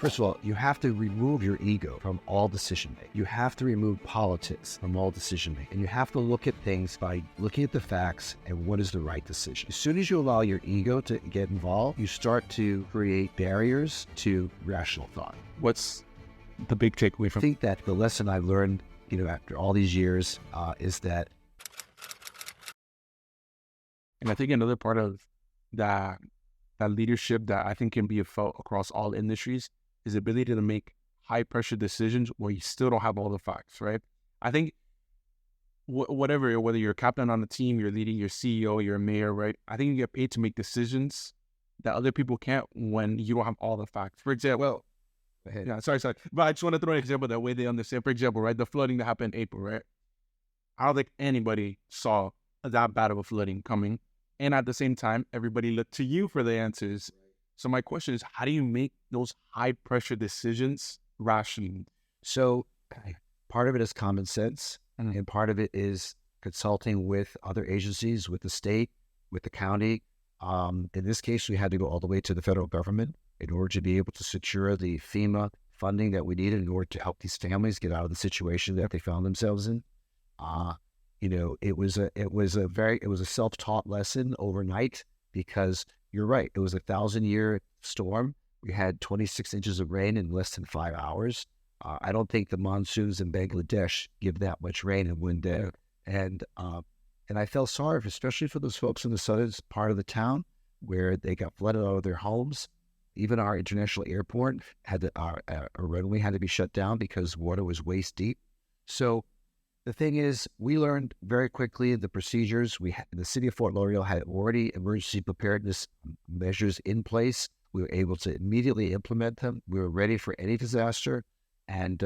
First of all, you have to remove your ego from all decision making. You have to remove politics from all decision making. And you have to look at things by looking at the facts and what is the right decision. As soon as you allow your ego to get involved, you start to create barriers to rational thought. What's the big takeaway from? I think that the lesson I've learned, after all these years, is that. And I think another part of that leadership that I think can be felt across all industries is the ability to make high pressure decisions where you still don't have all the facts, right? I think whether you're a captain on a team, you're leading, your CEO, you're a mayor, right? I think you get paid to make decisions that other people can't when you don't have all the facts. For example, sorry. But I just want to throw an example that way they understand. For example, right, the flooding that happened in April, right? I don't think anybody saw that bad of a flooding coming. And at the same time, everybody looked to you for the answers. So my question is, how do you make those high pressure decisions rational? So part of it is common sense, and part of it is consulting with other agencies, with the state, with the county. In this case, we had to go all the way to the federal government in order to be able to secure the FEMA funding that we needed in order to help these families get out of the situation that they found themselves in. It was a self-taught lesson overnight, because you're right. It was a 1,000-year storm. We had 26 inches of rain in less than 5 hours. I don't think the monsoons in Bangladesh give that much rain in one day. And I felt sorry, especially for those folks in the southern part of the town where they got flooded out of their homes. Even our international airport our runway had to be shut down because water was waist deep. So the thing is, we learned very quickly the procedures. The city of Fort Lauderdale had already emergency preparedness measures in place. We were able to immediately implement them. We were ready for any disaster, and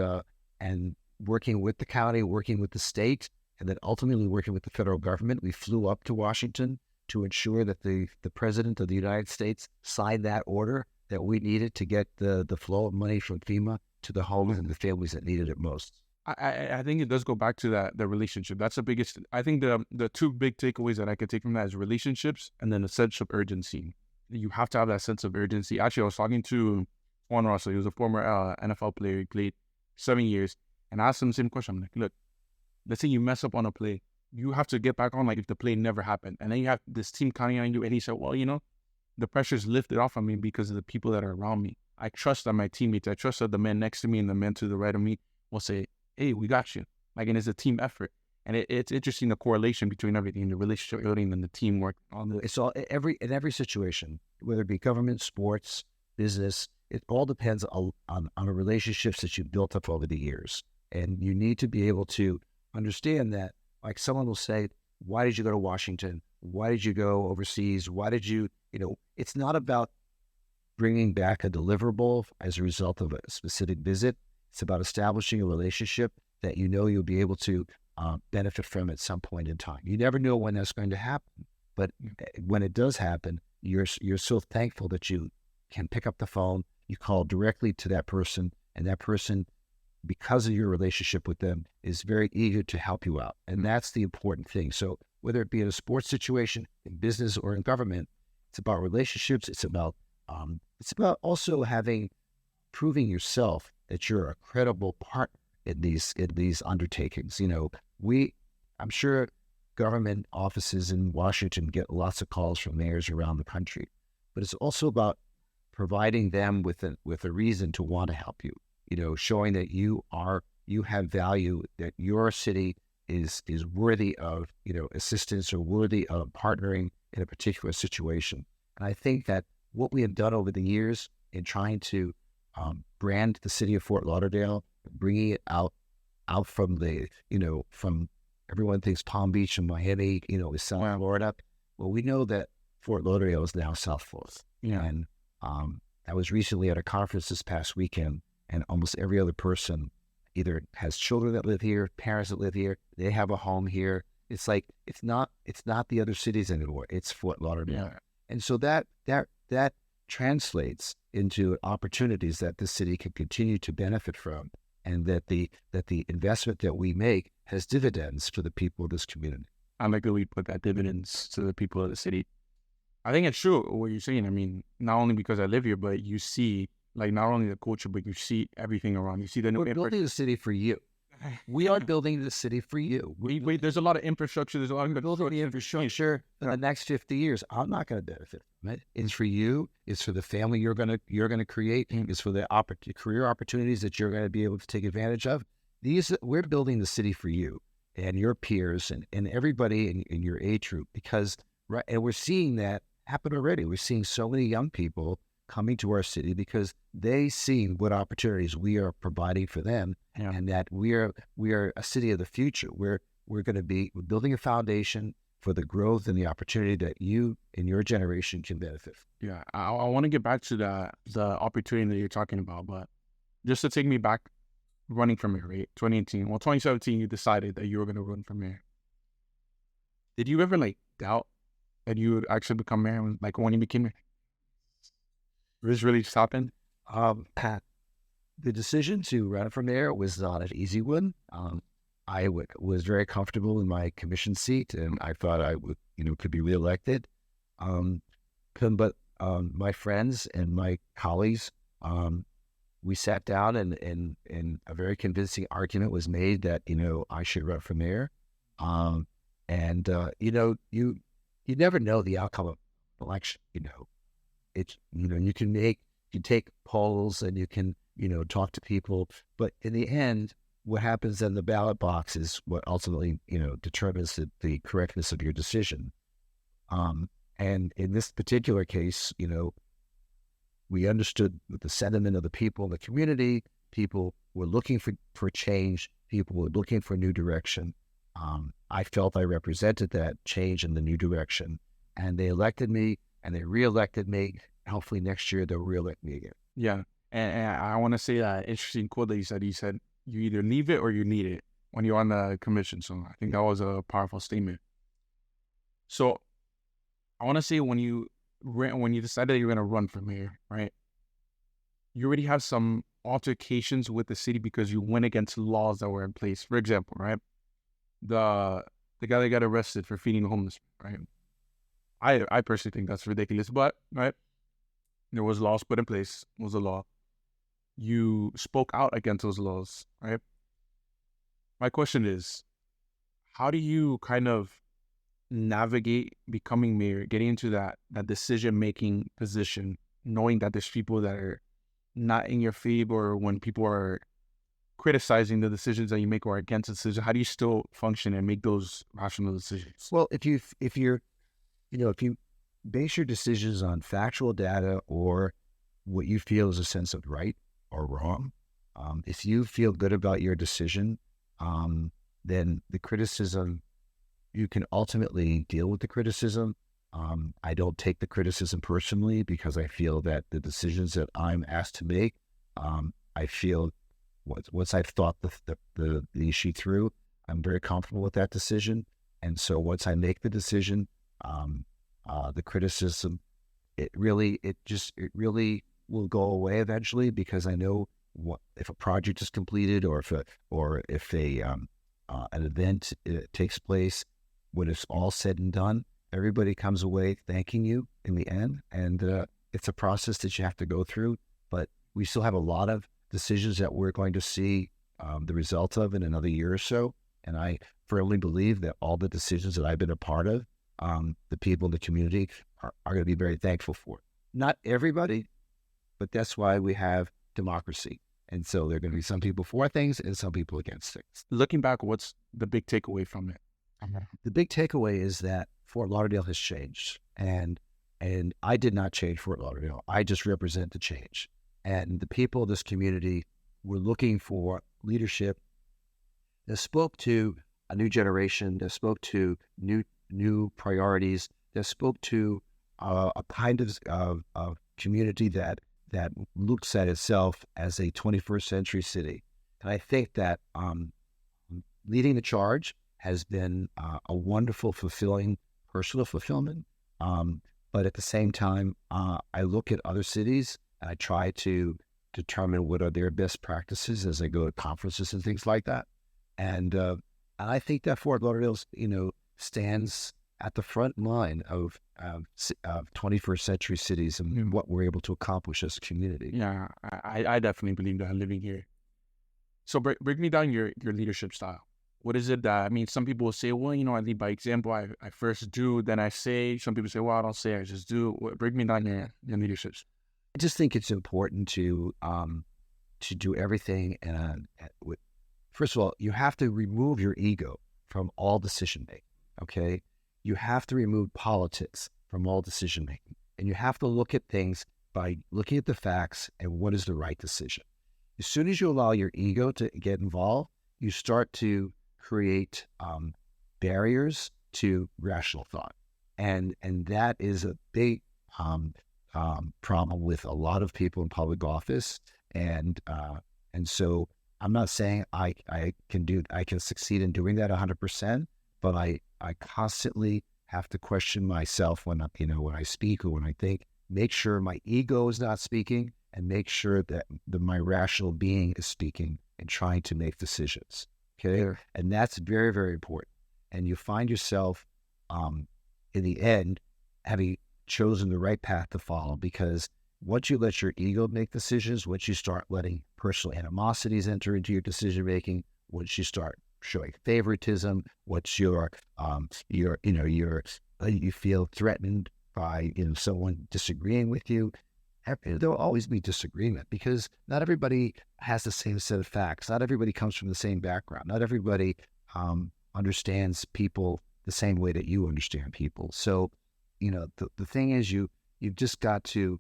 working with the county, working with the state, and then ultimately working with the federal government, we flew up to Washington to ensure that the President of the United States signed that order that we needed to get the flow of money from FEMA to the homes and the families that needed it most. I think it does go back to the relationship. That's the biggest. I think the two big takeaways that I could take from that is relationships and then a sense of urgency. You have to have that sense of urgency. Actually, I was talking to Juan Russell. He was a former NFL player. He played 7 years. And I asked him the same question. I'm like, look, let's say you mess up on a play. You have to get back on like if the play never happened. And then you have this team counting on you. And he said, well, the pressure's lifted off of me because of the people that are around me. I trust that my teammates, I trust that the man next to me and the man to the right of me will say, hey, we got you. And it's a team effort. And it's interesting, the correlation between everything, the relationship building and the teamwork. It's all in every situation, whether it be government, sports, business, it all depends on the relationships that you've built up over the years. And you need to be able to understand that, like someone will say, why did you go to Washington? Why did you go overseas? Why did you, it's not about bringing back a deliverable as a result of a specific visit. It's about establishing a relationship that you'll be able to benefit from at some point in time. You never know when that's going to happen, but when it does happen, you're so thankful that you can pick up the phone, you call directly to that person, and that person, because of your relationship with them, is very eager to help you out. And that's the important thing. So whether it be in a sports situation, in business, or in government, it's about relationships. It's about also proving yourself that you're a credible partner in these undertakings. I'm sure government offices in Washington get lots of calls from mayors around the country, but it's also about providing them with a reason to want to help you. Showing that you have value, that your city is worthy of assistance or worthy of partnering in a particular situation. And I think that what we have done over the years in trying to brand the city of Fort Lauderdale, bringing it out from from everyone thinks Palm Beach and Miami, is South Florida. Well, we know that Fort Lauderdale is now South Florida. And I was recently at a conference this past weekend, and almost every other person either has children that live here, parents that live here, they have a home here. It's like it's not the other cities anymore. It's Fort Lauderdale. Yeah. And so that translates into opportunities that the city can continue to benefit from, and that the investment that we make has dividends for the people of this community. I like that we put that dividends to the people of the city. I think it's true what you're saying. I mean, not only because I live here, but you see like not only the culture, but you see everything around. You see the new We're building the city for you. We are building the city for you. Wait, there's a lot of infrastructure. There's a lot of Building the infrastructure for the next 50 years. I'm not going to benefit from it. It's for you. It's for the family you're going to create. It's for the career opportunities that you're going to be able to take advantage of. We're building the city for you and your peers and everybody in your age group, because and we're seeing that happen already. We're seeing so many young people coming to our city because they see what opportunities we are providing for them, and that we are a city of the future. We're building a foundation for the growth and the opportunity that you and your generation can benefit from. Yeah, I want to get back to the opportunity that you're talking about, but just to take me back, running for mayor, right? 2018. Well, 2017, you decided that you were going to run for mayor. Did you ever doubt that you would actually become mayor? When you became mayor, this really just happened? The decision to run for mayor was not an easy one. I was very comfortable in my commission seat, and I thought I would, could be reelected. But my friends and my colleagues, we sat down, and a very convincing argument was made that I should run for mayor. You never know the outcome of election. You can take polls and you can talk to people, but in the end, what happens in the ballot box is what ultimately determines the correctness of your decision. And in this particular case, we understood the sentiment of the people in the community. People were looking for change. People were looking for new direction. I felt I represented that change in the new direction, and they elected me, and they reelected me. Hopefully next year they'll reelect me again. Yeah, and I want to say that interesting quote that you said. You said you either leave it or you need it when you're on the commission. So I think that was a powerful statement. So I want to say when you decided you're going to run for mayor, right? You already have some altercations with the city because you went against laws that were in place. For example, right, the guy that got arrested for feeding the homeless, right? I personally think that's ridiculous, but right, there was laws put in place. Was a law. You spoke out against those laws, right? My question is, how do you kind of navigate becoming mayor, getting into that decision-making position, knowing that there's people that are not in your favor, or when people are criticizing the decisions that you make or against the decision, how do you still function and make those rational decisions? Well, if you base your decisions on factual data or what you feel is a sense of right or wrong, if you feel good about your decision, then the criticism, you can ultimately deal with the criticism. I don't take the criticism personally because I feel that the decisions that I'm asked to make, I feel once I've thought the issue through, I'm very comfortable with that decision. And so once I make the decision, the criticism, it really will go away eventually, because I know if a project is completed or if an event takes place, when it's all said and done, everybody comes away thanking you in the end. And it's a process that you have to go through, but we still have a lot of decisions that we're going to see the result of in another year or so. And I firmly believe that all the decisions that I've been a part of, the people in the community are going to be very thankful for. Not everybody, but that's why we have democracy. And so there are going to be some people for things and some people against things. Looking back, what's the big takeaway from it? The big takeaway is that Fort Lauderdale has changed, and I did not change Fort Lauderdale. I just represent the change. And the people of this community were looking for leadership that spoke to a new generation, that spoke to new priorities, that spoke to a kind of community that looks at itself as a 21st century city. And I think that leading the charge has been a wonderful, fulfilling, personal fulfillment. But at the same time, I look at other cities and I try to determine what are their best practices as I go to conferences and things like that. And I think that Fort Lauderdale, stands at the front line of 21st century cities and what we're able to accomplish as a community. Yeah, I definitely believe that living here. So break me down your leadership style. What is it that, I mean, some people will say, well, I lead by example. I first do, then I say. Some people say, well, I don't say, I just do. Break me down your leadership. I just think it's important to do everything. First of all, you have to remove your ego from all decision making. Okay, you have to remove politics from all decision making, and you have to look at things by looking at the facts and what is the right decision. As soon as you allow your ego to get involved, you start to create barriers to rational thought, and that is a big problem with a lot of people in public office, and so I'm not saying I can succeed in doing that 100%, but I constantly have to question myself when I speak or when I think. Make sure my ego is not speaking, and make sure that my rational being is speaking and trying to make decisions. Okay, and that's very, very important. And you find yourself in the end having chosen the right path to follow, because once you let your ego make decisions, once you start letting personal animosities enter into your decision making, once you start showing favoritism, once you feel threatened by someone disagreeing with you, there'll always be disagreement, because not everybody has the same set of facts. Not everybody comes from the same background. Not everybody understands people the same way that you understand people. So, the thing is, you've just got to,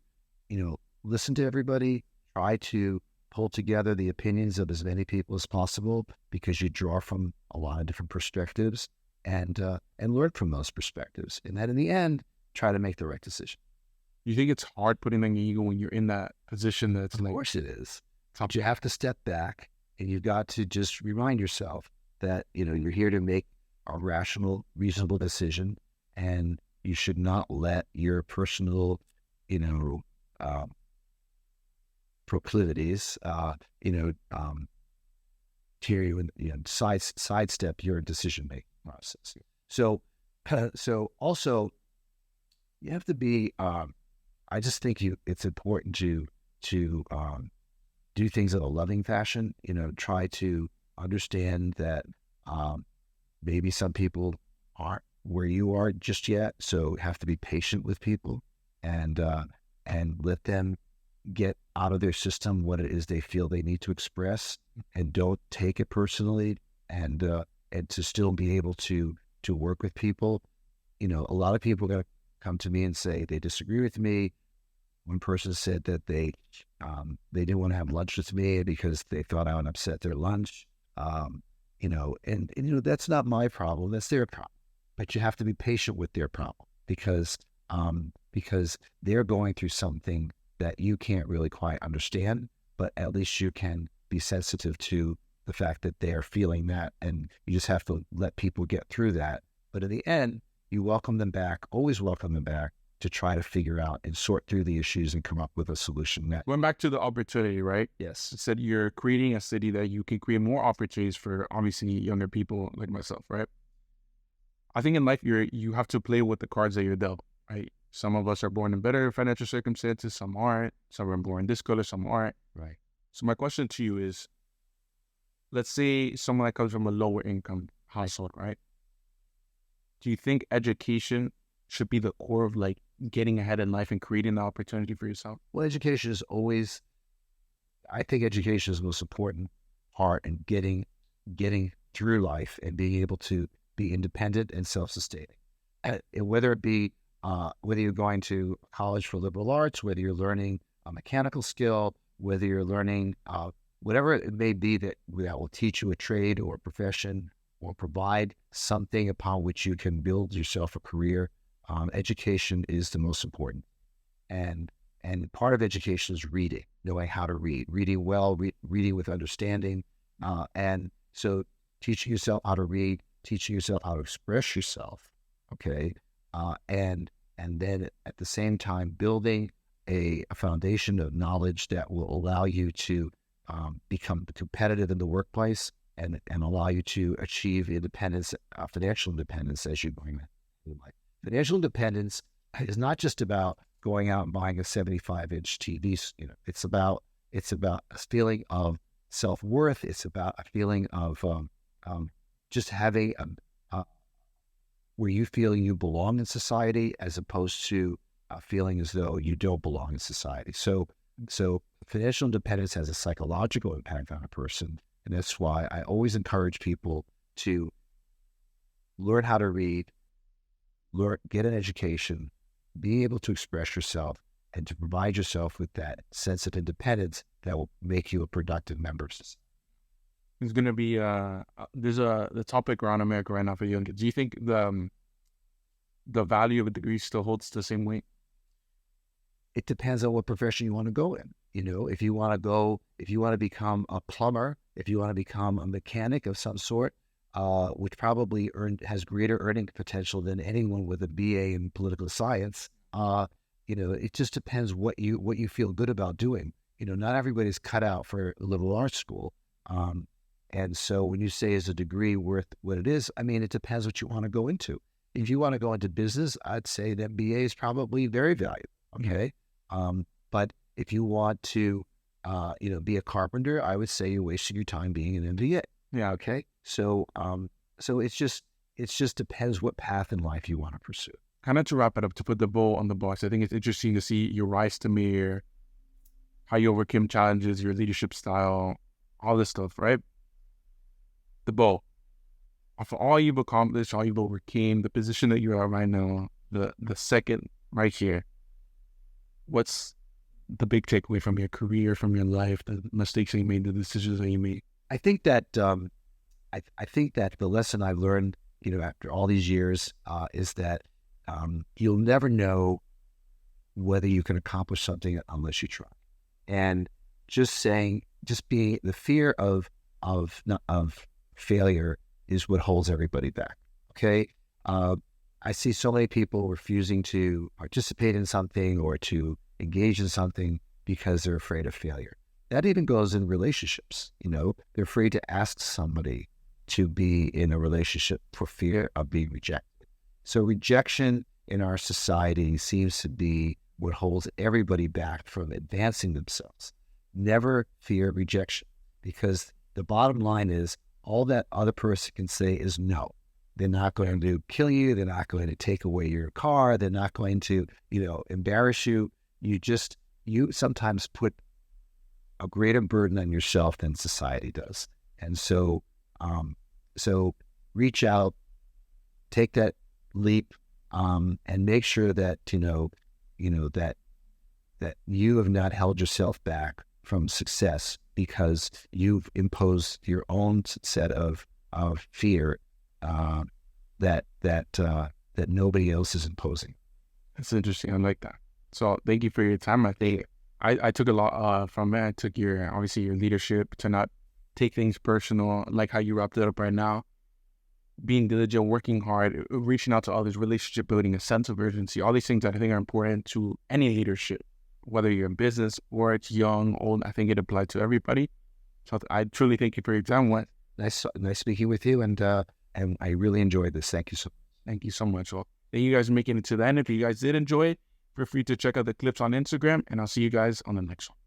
listen to everybody, try to pull together the opinions of as many people as possible, because you draw from a lot of different perspectives, and learn from those perspectives. And then in the end, try to make the right decision. You think it's hard putting on your ego when you're in that position? Of course it is. But you have to step back, and you've got to just remind yourself that, you're here to make a rational, reasonable decision, and you should not let your personal, proclivities, tear you and sidestep your decision-making process. So also, you have to be, I just think it's important to do things in a loving fashion. Try to understand that maybe some people aren't where you are just yet, so have to be patient with people, and let them get out of their system what it is they feel they need to express, and don't take it personally, and to still be able to work with people. A lot of people are going to come to me and say they disagree with me. One person said that they didn't want to have lunch with me because they thought I would upset their lunch. That's not my problem. That's their problem. But you have to be patient with their problem, because they're going through something that you can't really quite understand, but at least you can be sensitive to the fact that they are feeling that, and you just have to let people get through that. But in the end, you welcome them back, always welcome them back, to try to figure out and sort through the issues and come up with a solution. Going back to the opportunity, right? Yes. You said you're creating a city that you can create more opportunities for, obviously, younger people like myself, right? I think in life, you have to play with the cards that you're dealt, right? Some of us are born in better financial circumstances, some aren't. Some are born this color, some aren't. Right. So my question to you is, let's say someone that comes from a lower income household, right? Do you think education should be the core of getting ahead in life and creating the opportunity for yourself? Well, education is always, I think education is the most important part in getting through life and being able to be independent and self-sustaining. Whether it be, whether you're going to college for liberal arts, whether you're learning a mechanical skill, whether you're learning whatever it may be that will teach you a trade or a profession, or provide something upon which you can build yourself a career, education is the most important. And part of education is reading, knowing how to read, reading well, reading with understanding. And so teaching yourself how to read, teaching yourself how to express yourself, okay? And then at the same time, building a foundation of knowledge that will allow you to become competitive in the workplace, and allow you to achieve independence, financial independence as you're going in life. Financial independence is not just about going out and buying a 75-inch TV. It's about a feeling of self-worth. It's about a feeling of just having where you feel you belong in society, as opposed to feeling as though you don't belong in society. So financial independence has a psychological impact on a person, and that's why I always encourage people to learn how to read, get an education, be able to express yourself, and to provide yourself with that sense of independence that will make you a productive member of society. There's going to be the topic around America right now for young kids. Do you think the value of a degree still holds the same weight? It depends on what profession you want to go in. If you want to become a plumber, if you want to become a mechanic of some sort, which probably has greater earning potential than anyone with a BA in political science. It just depends what you feel good about doing. Not everybody's cut out for a liberal arts school. And so when you say, is a degree worth what it is? I mean, it depends what you want to go into. If you want to go into business, I'd say that BA is probably very valuable. Okay. But if you want to, be a carpenter, I would say you're wasting your time being an MBA. Yeah. Okay. So it's just depends what path in life you want to pursue. Kind of to wrap it up, to put the bow on the box, I think it's interesting to see your rise to mayor, how you overcame challenges, your leadership style, all this stuff, right? The bow. Of all you've accomplished, all you've overcame, the position that you are right now, the second right here, what's the big takeaway from your career, from your life, the mistakes that you made, the decisions that you made? I think that I think that the lesson I've learned, after all these years, is that you'll never know whether you can accomplish something unless you try. And just being the fear of failure is what holds everybody back. Okay. I see so many people refusing to participate in something or to engage in something because they're afraid of failure. That even goes in relationships. They're afraid to ask somebody to be in a relationship for fear of being rejected. So rejection in our society seems to be what holds everybody back from advancing themselves. Never fear rejection, because the bottom line is all that other person can say is no. They're not going to kill you. They're not going to take away your car. They're not going to, embarrass you. You sometimes put a greater burden on yourself than society does. And so reach out, take that leap, and make sure that, that you have not held yourself back from success because you've imposed your own set of fear that nobody else is imposing. That's interesting. I like that. So thank you for your time. I think I took a lot from it. I took your leadership to not take things personal, like how you wrapped it up right now. Being diligent, working hard, reaching out to others, relationship building, a sense of urgency, all these things that I think are important to any leadership, whether you're in business or it's young, old. I think it applies to everybody. So I truly thank you for your time. Nice speaking with you, and I really enjoyed this. Thank you so much. Well, thank you guys for making it to the end. If you guys did enjoy it, feel free to check out the clips on Instagram, and I'll see you guys on the next one.